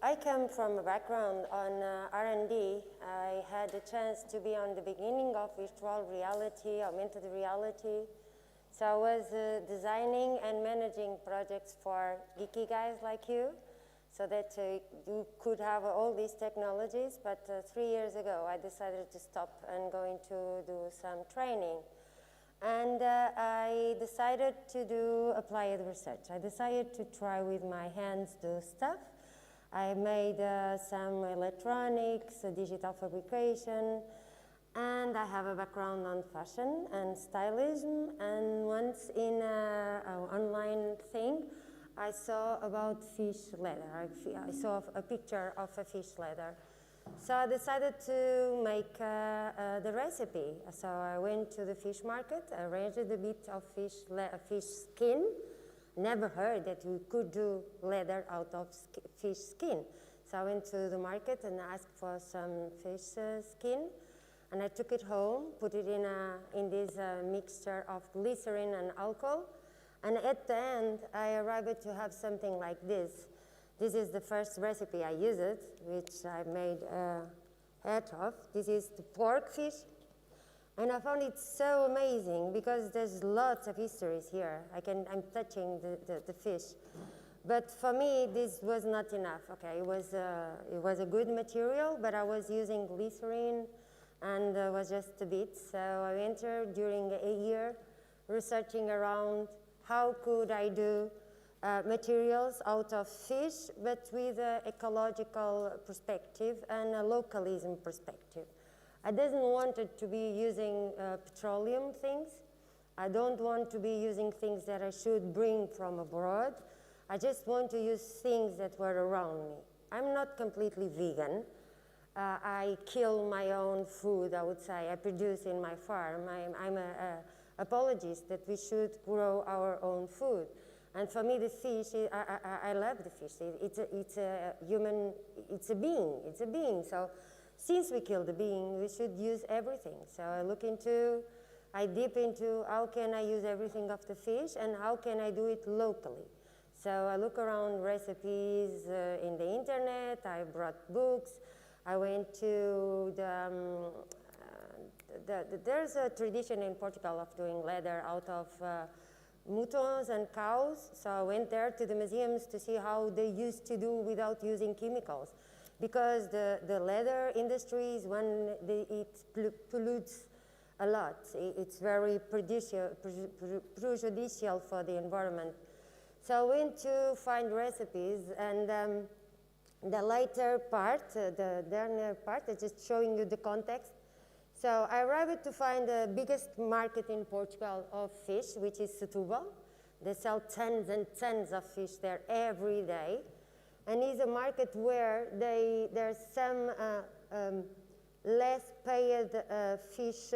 I come from a background on R&D. I had a chance to be on the beginning of virtual reality, augmented reality. So I was designing and managing projects for geeky guys like you, so that you could have all these technologies. But 3 years ago, I decided to stop and going to do some training. And I decided to do applied research. I decided to try with my hands do stuff. I made some electronics, digital fabrication, and I have a background on fashion and stylism. And once in an online thing, I saw about fish leather. I saw a picture of a fish leather. So I decided to make the recipe. So I went to the fish market, arranged a bit of fish skin. Never heard that we could do leather out of fish skin. So I went to the market and asked for some fish skin, and I took it home, put it in this mixture of glycerin and alcohol, and at the end I arrived to have something like this. This is the first recipe I used, which I made a hat of. This is the pork fish. And I found it so amazing because there's lots of histories here. I'm touching the fish. But for me, this was not enough. Okay, it was a good material, but I was using glycerin and was just a bit. So I entered during a year researching around how could I do materials out of fish, but with an ecological perspective and a localism perspective. I didn't want it to be using petroleum things. I don't want to be using things that I should bring from abroad. I just want to use things that were around me. I'm not completely vegan. I kill my own food, I would say. I produce in my farm. I'm an apologist that we should grow our own food. And for me, the fish, I love the fish. It's a human, it's a being. So since we kill the being, we should use everything. So I dip into how can I use everything of the fish and how can I do it locally. So I look around recipes in the internet, I brought books, I went to there's a tradition in Portugal of doing leather out of mutons and cows. So I went there to the museums to see how they used to do without using chemicals. Because the leather industry is it pollutes a lot. It's very prejudicial for the environment. So I went to find recipes, and the later part, the dernier part, is just showing you the context. So I arrived to find the biggest market in Portugal of fish, which is Setúbal. They sell tons and tons of fish there every day. And it's a market where there's some less paid fish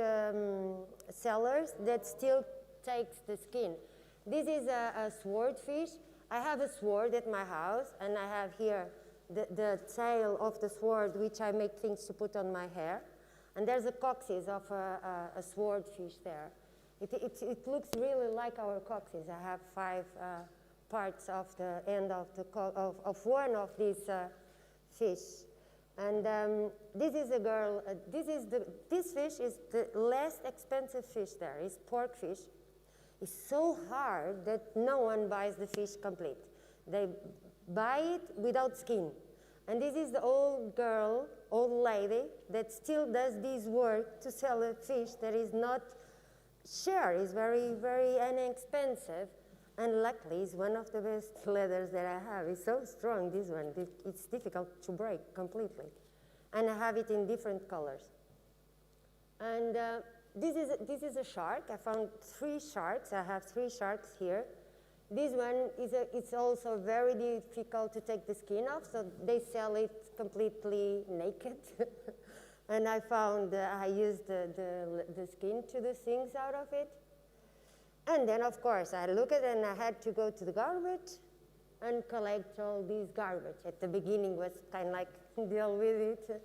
sellers that still takes the skin. This is a swordfish. I have a sword at my house, and I have here the tail of the sword, which I make things to put on my hair. And there's a coccyx of a swordfish there. It looks really like our coccyx. I have 5 parts of the end of one of these fish. And this is a girl, this fish is the least expensive fish there. It's pork fish. It's so hard that no one buys the fish complete. They buy it without skin. And this is the old lady that still does this work to sell a fish that is not shared. It's very, very inexpensive. And luckily, it's one of the best leathers that I have. It's so strong, this one. It's difficult to break completely. And I have it in different colors. And this is a shark. I found 3 sharks. I have 3 sharks here. This one it's also very difficult to take the skin off, so they sell it completely naked. And I found I used the skin to do things out of it. And then, of course, I looked at it and I had to go to the garbage and collect all these garbage. At the beginning was kind of like deal with it.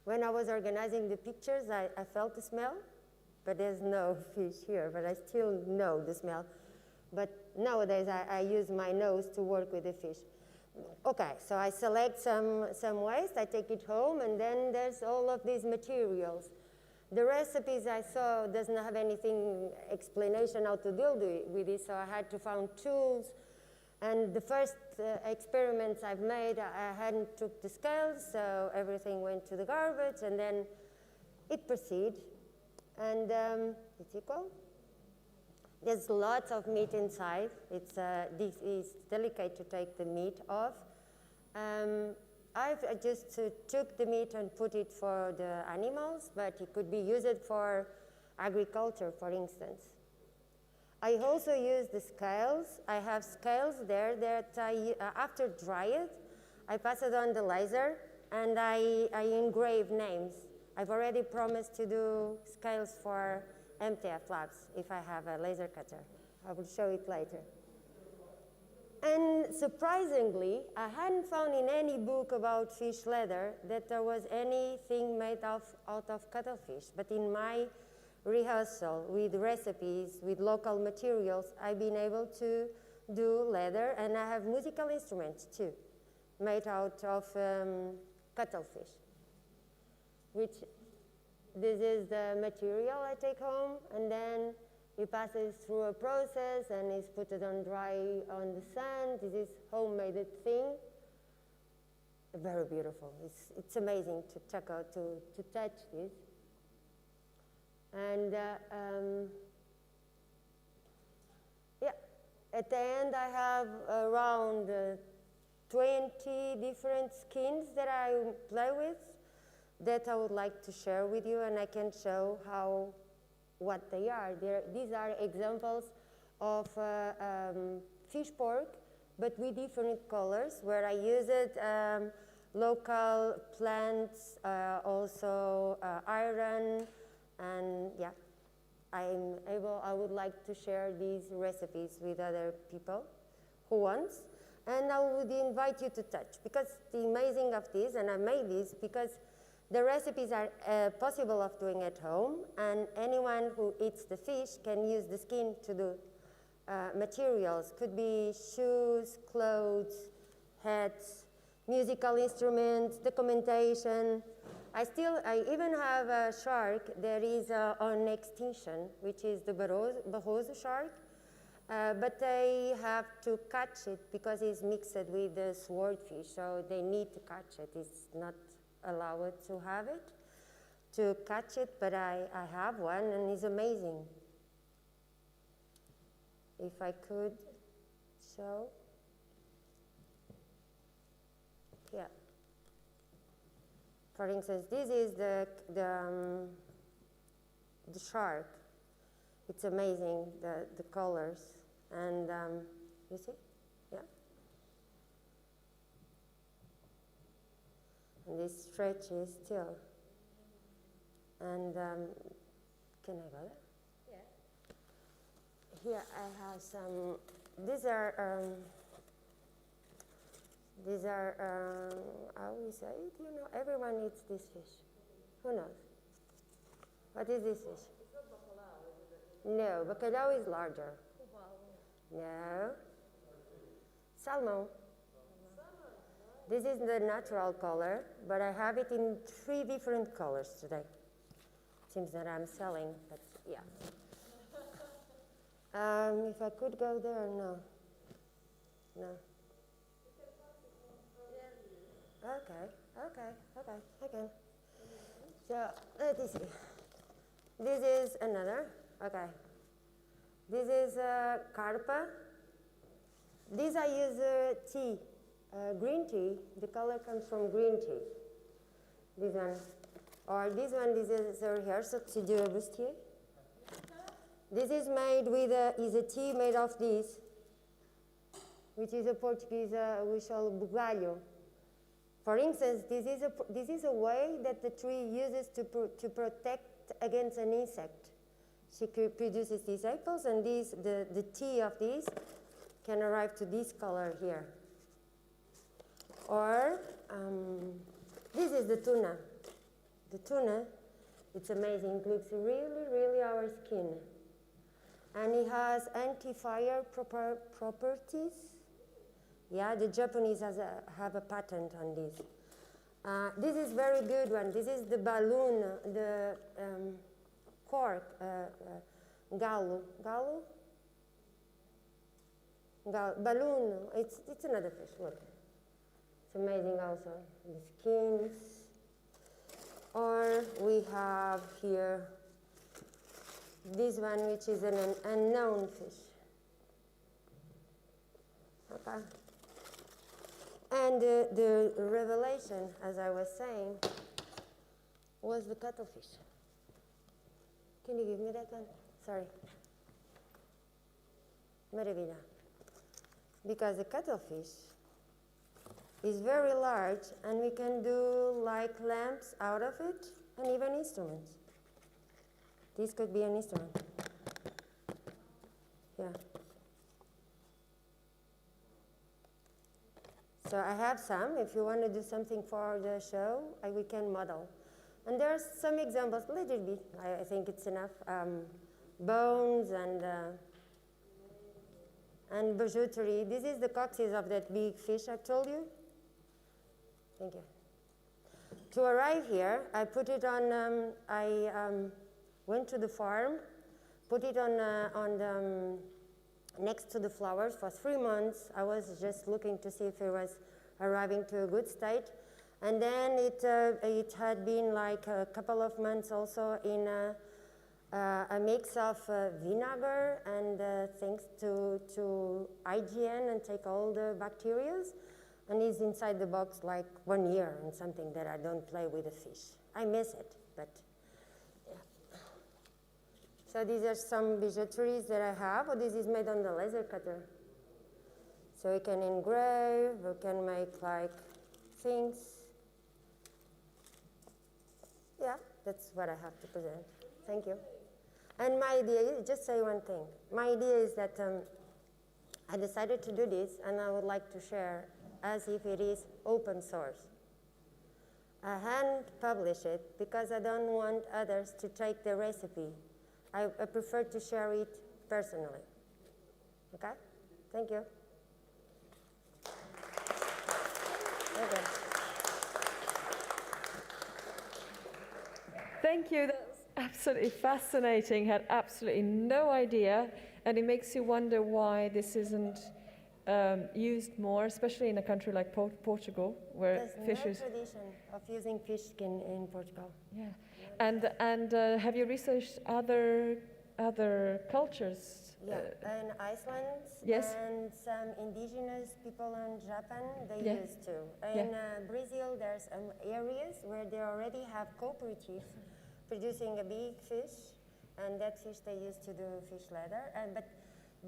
When I was organizing the pictures, I felt the smell, but there's no fish here, but I still know the smell. But nowadays, I use my nose to work with the fish. Okay, so I select some waste, I take it home, and then there's all of these materials. The recipes I saw doesn't have anything explanation how to deal with it, so I had to find tools. And the first experiments I've made, I hadn't took the scales, so everything went to the garbage, and then it proceeded. And it's equal. There's lots of meat inside. This is delicate to take the meat off. I just took the meat and put it for the animals, but it could be used for agriculture, for instance. I also use the scales. I have scales there that after dry it, I pass it on the laser and I engrave names. I've already promised to do scales for MTF Labs if I have a laser cutter. I will show it later. And surprisingly, I hadn't found in any book about fish leather that there was anything made out of cuttlefish. But in my rehearsal with recipes, with local materials, I've been able to do leather, and I have musical instruments too, made out of cuttlefish, which this is the material I take home, and then it passes through a process and is put it on dry on the sun. This is homemade thing. Very beautiful. It's amazing to check out, to touch this. And yeah, at the end I have around 20 different skins that I play with that I would like to share with you, and I can show what they are. These are examples of fish pork, but with different colors, where I used local plants, also iron, and yeah, I would like to share these recipes with other people who wants, and I would invite you to touch, because the amazing of this, and I made this because the recipes are possible of doing at home, and anyone who eats the fish can use the skin to do materials. Could be shoes, clothes, hats, musical instruments, documentation. I even have a shark that is on extinction, which is the Barroso shark, but they have to catch it because it's mixed with the swordfish, so they need to catch it. It's not allowed to have it, to catch it, but I have one, and it's amazing. If I could show. Yeah. For instance, this is the shark. It's amazing, the colors, and you see? Yeah. And this stretches still. And can I go there? Yeah. Here I have some. These are how we say it? You know, everyone eats this fish. Who knows? What is this fish? It's not bacalhau, is it? No, bacalhau is larger. No. Salmon. This is the natural color, but I have it in 3 different colors today. Seems that I'm selling, but yeah. If I could go there, no. No. Okay, I can. So, let me see. This is another, okay. This is carpa. This I use tea, green tea. The color comes from green tea. This one. Or this one, this is a rehearsal to do a bustier. This is made with is a tea made of this, which is a Portuguese, we call bugalho. For instance, this is a way that the tree uses to protect against an insect. She produces these apples, and the tea of these can arrive to this color here. Or this is the tuna. The tuna, it's amazing. It looks really, really our skin. And it has anti-fire properties. Yeah, the Japanese have a patent on this. This is very good one. This is the balloon, the cork, galu. Balloon, it's another fish, look. It's amazing also, the skins. Or we have here this one, which is an unknown fish. Okay. And the revelation, as I was saying, was the cuttlefish. Can you give me that one? Sorry. Maravilla. Because the cuttlefish is very large, and we can do like lamps out of it, and even instruments. This could be an instrument. Yeah. So I have some. If you want to do something for the show, we can model. And there are some examples, a little bit. I think it's enough. Bones and bijouterie. This is the coccyx of that big fish I told you. Thank you. To arrive here, I put it on. Went to the farm, put it on the, next to the flowers for 3 months. I was just looking to see if it was arriving to a good state. And then it had been like a couple of months also in a mix of vinegar and things to hygiene and take all the bacteria. And it's inside the box like 1 year and something that I don't play with the fish. I miss it, but yeah. So these are some bijouteries that I have. Oh, this is made on the laser cutter. So we can engrave, we can make like things. Yeah, that's what I have to present. Thank you. And my idea is, just say one thing. My idea is that I decided to do this, and I would like to share as if it is open source. I hand publish it because I don't want others to take the recipe. I prefer to share it personally. Okay? Thank you. Okay. Thank you. That was absolutely fascinating. Had absolutely no idea, and it makes you wonder why this isn't used more, especially in a country like Portugal, where fish is. There's no tradition of using fish skin in Portugal. Yeah, and have you researched other cultures? Yeah, in Iceland, yes, and some indigenous people in Japan, they yeah, used to. In Brazil, there's areas where they already have cooperatives producing a big fish, and that fish they use to do fish leather. But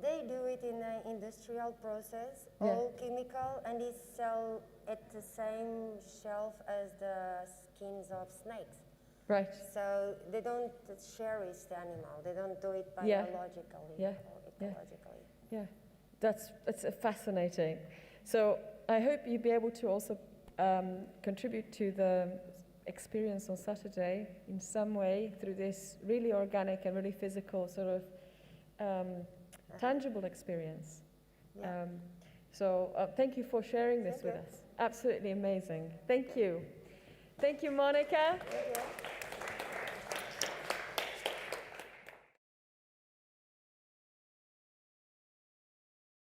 they do it in an industrial process, all chemical, and it's sold at the same shelf as the skins of snakes. Right. So they don't cherish the animal. They don't do it biologically or ecologically. Yeah, that's fascinating. So I hope you'll be able to also contribute to the experience on Saturday in some way through this really organic and really physical sort of tangible experience. Yeah. So thank you for sharing this with us. Absolutely amazing. Thank you. Thank you, Monica. Thank you.